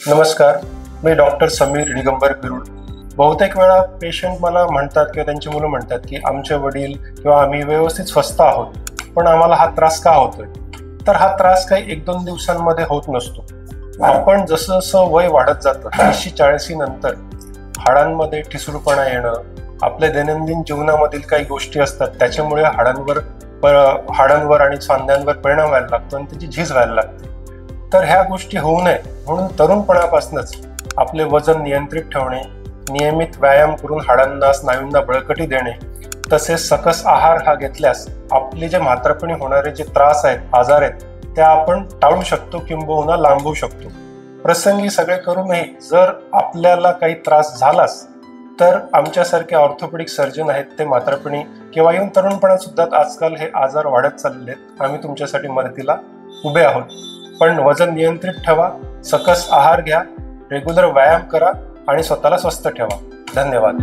नमस्कार, मी डॉक्टर समीर दिगंबर बिरुड. बहुतेक वेळा पेशंट मला म्हणतात किंवा त्यांची मुलं म्हणतात की आमचे वडील किंवा आम्ही व्यवस्थित स्वस्थ आहोत, पण आम्हाला हा त्रास का होतोय. तर हा त्रास काही 1-2 दिवसांमध्ये होत नसतो. आपण जसं जसं वय वाढत जातं 30-40 नंतर हाडांमध्ये ठिसूळपणा येणं, आपल्या दैनंदिन जीवनामधील काही गोष्टी असतात त्याच्यामुळे हाडांवर आणि सांध्यांवर परिणाम व्हायला लागतो आणि त्याची झीज व्हायला लागते. तर ह्या गोष्टी होऊ नये म्हणून तरुणपणापासूनच आपले वजन नियंत्रित ठेवणे, नियमित व्यायाम करून हाडांना स्नायूंना बळकटी देणे, तसेच सकस आहार हा घेतल्यास आपले जे म्हातारपणी होणारे जे त्रास आहेत, आजार आहेत, त्या आपण टाळू शकतो किंबहुना लांबवू शकतो. प्रसंगी सगळे करूनही जर आपल्याला काही त्रास झालाच तर आमच्यासारखे ऑर्थोपेडिक सर्जन आहेत, ते म्हातारपणी किंवा येऊन तरुणपणात सुद्धा आजकाल हे आजार वाढत चालले आहेत. आम्ही तुमच्यासाठी मदतीला उभे आहोत. पण वजन नियंत्रित ठेवा, सकस आहार घ्या, रेग्युलर व्यायाम करा आणि स्वतःला स्वस्थ ठेवा. धन्यवाद.